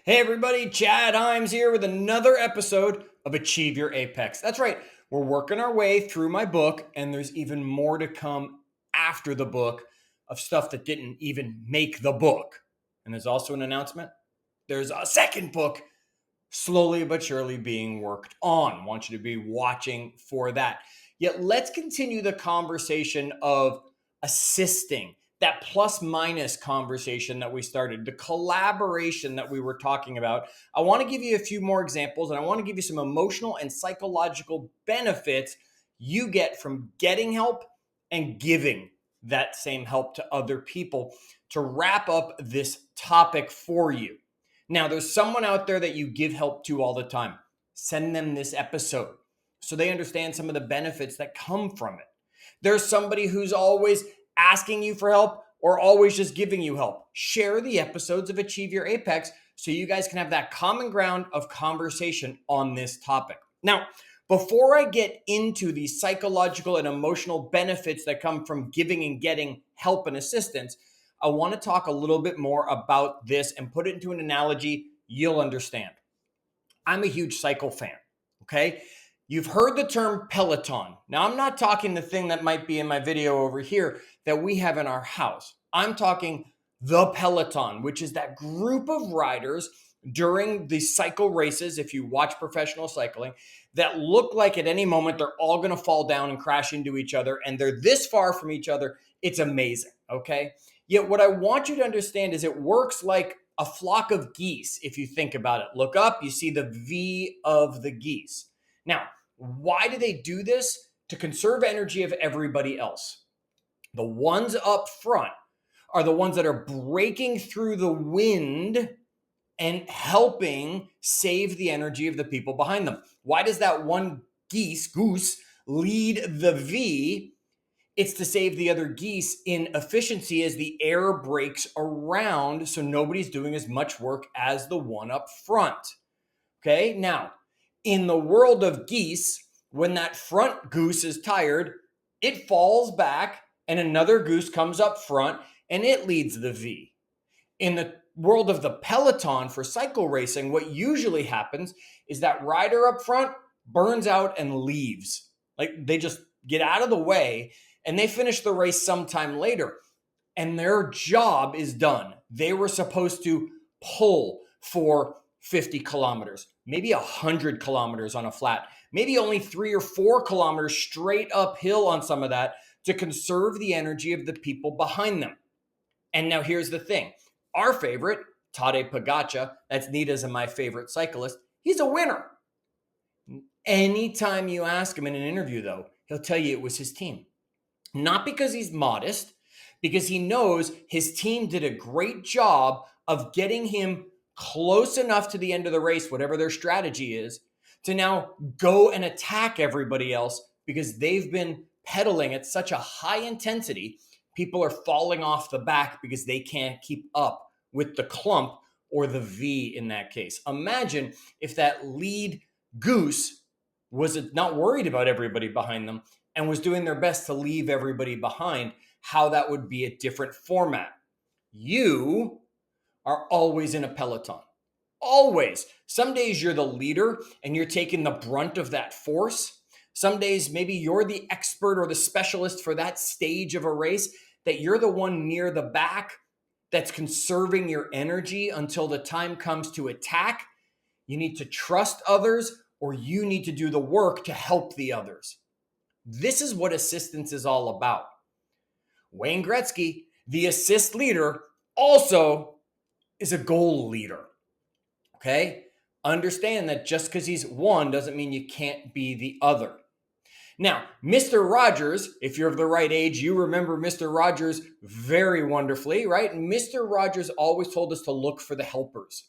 Hey everybody, Chad Hyams here with another episode of Achieve Your Apex. That's right, we're working our way through my book, and there's even more to come after the book of stuff that didn't even make the book. And there's also an announcement. There's a second book slowly but surely being worked on. I want you to be watching for that. Yet let's continue the conversation of assisting, that plus minus conversation that we started, the collaboration that we were talking about. I want to give you a few more examples, and I want to give you some emotional and psychological benefits you get from getting help and giving that same help to other people to wrap up this topic for you. Now, there's someone out there that you give help to all the time. Send them this episode so they understand some of the benefits that come from it. There's somebody who's always asking you for help or always just giving you help. Share the episodes of Achieve Your Apex so you guys can have that common ground of conversation on this topic. Now, before I get into the psychological and emotional benefits that come from giving and getting help and assistance, I want to talk a little bit more about this and put it into an analogy you'll understand. I'm a huge cycle fan, okay? You've heard the term Peloton. Now, I'm not talking the thing that might be in my video over here that we have in our house. I'm talking the Peloton, which is that group of riders during the cycle races, if you watch professional cycling, that look like at any moment they're all going to fall down and crash into each other, and they're this far from each other. It's amazing, okay? Yet what I want you to understand is it works like a flock of geese, if you think about it. Look up, you see the V of the geese. Now, why do they do this? To conserve energy of everybody else. The ones up front are the ones that are breaking through the wind and helping save the energy of the people behind them. Why does that one goose lead the V? It's to save the other geese in efficiency as the air breaks around, so nobody's doing as much work as the one up front. Okay, now, in the world of geese, when that front goose is tired, it falls back and another goose comes up front and it leads the V. In the world of the Peloton for cycle racing, what usually happens is that rider up front burns out and leaves. Like they just get out of the way and they finish the race sometime later. And their job is done. They were supposed to pull for 50 kilometers, maybe 100 kilometers on a flat, maybe only 3 or 4 kilometers straight uphill on some of that to conserve the energy of the people behind them. And now here's the thing. Our favorite, Tadej Pogačar, that's Nita's and my favorite cyclist, he's a winner. Anytime you ask him in an interview, though, he'll tell you it was his team. Not because he's modest, because he knows his team did a great job of getting him close enough to the end of the race, whatever their strategy is, to now go and attack everybody else because they've been pedaling at such a high intensity. People are falling off the back because they can't keep up with the clump or the V in that case. Imagine if that lead goose was not worried about everybody behind them and was doing their best to leave everybody behind, how that would be a different format. You are always in a peloton. Always. Some days you're the leader and you're taking the brunt of that force. Some days maybe you're the expert or the specialist for that stage of a race, that you're the one near the back that's conserving your energy until the time comes to attack. You need to trust others, or you need to do the work to help the others. This is what assistance is all about. Wayne Gretzky, the assist leader, also is a goal leader. Okay? Understand that just because he's one doesn't mean you can't be the other. Now, Mr. Rogers, if you're of the right age, you remember Mr. Rogers very wonderfully, right? Mr. Rogers always told us to look for the helpers.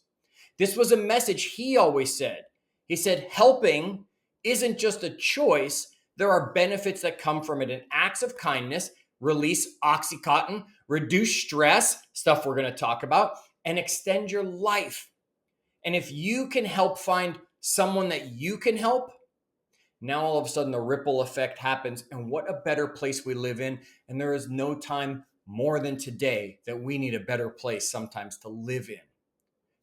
This was a message he always said. He said, helping isn't just a choice. There are benefits that come from it, and acts of kindness release oxytocin, reduce stress, stuff we're going to talk about, and extend your life. And if you can help find someone that you can help, now all of a sudden the ripple effect happens, and what a better place we live in. And there is no time more than today that we need a better place sometimes to live in.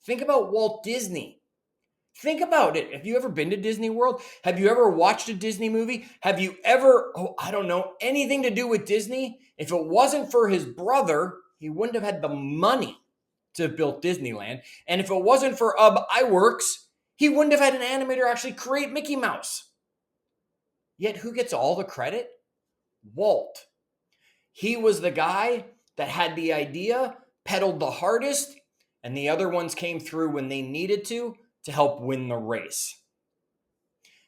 Think about Walt Disney. Think about it. Have you ever been to Disney World? Have you ever watched a Disney movie? Have you ever, anything to do with Disney? If it wasn't for his brother, he wouldn't have had the money to have built Disneyland. And if it wasn't for Iwerks, he wouldn't have had an animator actually create Mickey Mouse. Yet who gets all the credit? Walt. He was the guy that had the idea, pedaled the hardest, and the other ones came through when they needed to help win the race.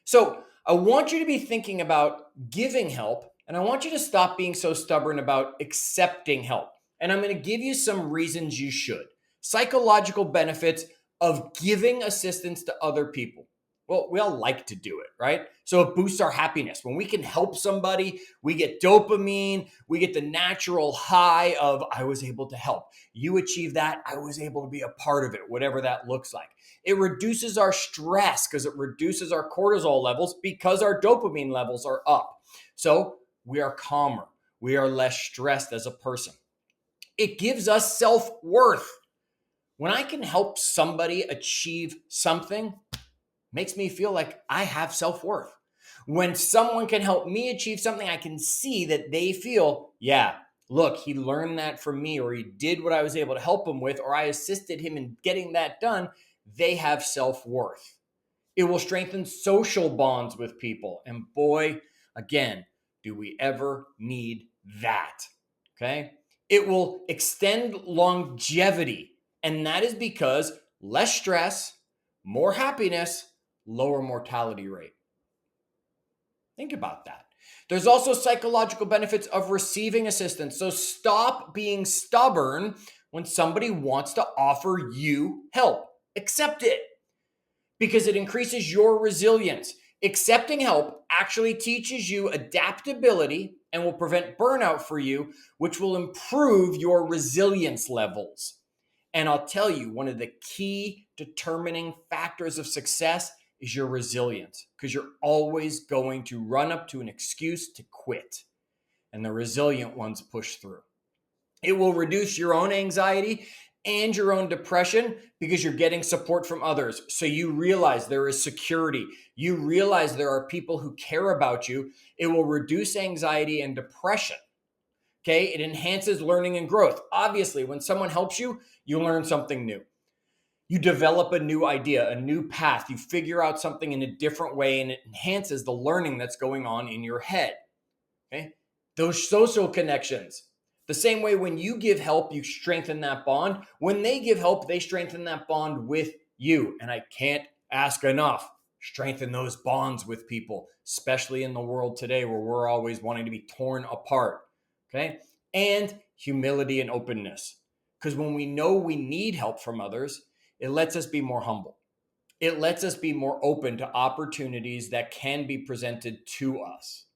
So I want you to be thinking about giving help, and I want you to stop being so stubborn about accepting help. And I'm going to give you some reasons you should. Psychological benefits of giving assistance to other people. Well, we all like to do it, right? So it boosts our happiness. When we can help somebody, we get dopamine, we get the natural high of, I was able to help. You achieve that, I was able to be a part of it, whatever that looks like. It reduces our stress because it reduces our cortisol levels because our dopamine levels are up. So we are calmer. We are less stressed as a person. It gives us self-worth. When I can help somebody achieve something, makes me feel like I have self-worth. When someone can help me achieve something, I can see that they feel, yeah, look, he learned that from me, or he did what I was able to help him with, or I assisted him in getting that done. They have self-worth. It will strengthen social bonds with people. And boy, again, do we ever need that, okay? It will extend longevity. And that is because less stress, more happiness, lower mortality rate. Think about that. There's also psychological benefits of receiving assistance. So stop being stubborn when somebody wants to offer you help. Accept it because it increases your resilience. Accepting help actually teaches you adaptability and will prevent burnout for you, which will improve your resilience levels. And I'll tell you, one of the key determining factors of success is your resilience, because you're always going to run up to an excuse to quit. And the resilient ones push through. It will reduce your own anxiety and your own depression because you're getting support from others. So you realize there is security. You realize there are people who care about you. It will reduce anxiety and depression. Okay, it enhances learning and growth. Obviously, when someone helps you, you learn something new. You develop a new idea, a new path. You figure out something in a different way, and it enhances the learning that's going on in your head. Okay, those social connections. The same way when you give help, you strengthen that bond. When they give help, they strengthen that bond with you. And I can't ask enough. Strengthen those bonds with people, especially in the world today where we're always wanting to be torn apart. Okay, and humility and openness. Because when we know we need help from others, it lets us be more humble. It lets us be more open to opportunities that can be presented to us.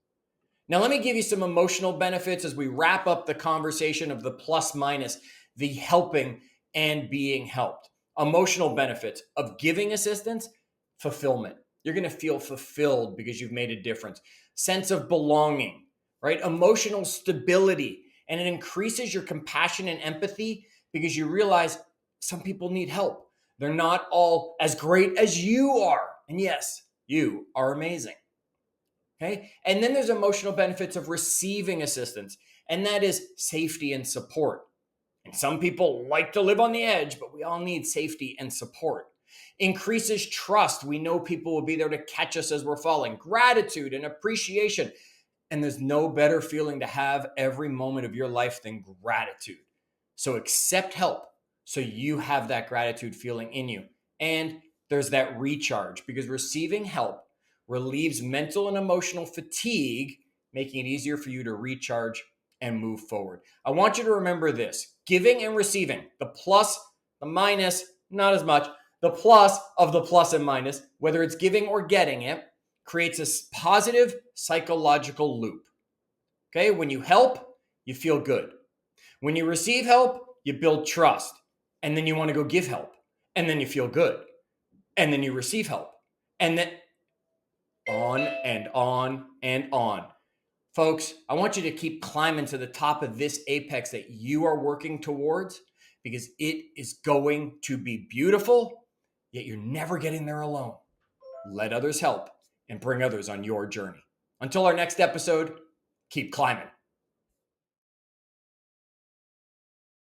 Now, let me give you some emotional benefits as we wrap up the conversation of the plus minus, the helping and being helped. Emotional benefits of giving assistance, fulfillment. You're going to feel fulfilled because you've made a difference. Sense of belonging, right? Emotional stability. And it increases your compassion and empathy because you realize some people need help. They're not all as great as you are. And yes, you are amazing. Okay. And then there's emotional benefits of receiving assistance, and that is safety and support. And some people like to live on the edge, but we all need safety and support. Increases trust. We know people will be there to catch us as we're falling. Gratitude and appreciation. And there's no better feeling to have every moment of your life than gratitude. So accept help so you have that gratitude feeling in you. And there's that recharge, because receiving help relieves mental and emotional fatigue, making it easier for you to recharge and move forward. I want you to remember this: giving and receiving, the plus, the minus, not as much, the plus of the plus and minus, whether it's giving or getting it, creates a positive psychological loop. Okay, when you help, you feel good. When you receive help, you build trust. And then you want to go give help. And then you feel good. And then you receive help. And then on and on and on. Folks, I want you to keep climbing to the top of this apex that you are working towards, because it is going to be beautiful, yet you're never getting there alone. Let others help and bring others on your journey. Until our next episode, keep climbing.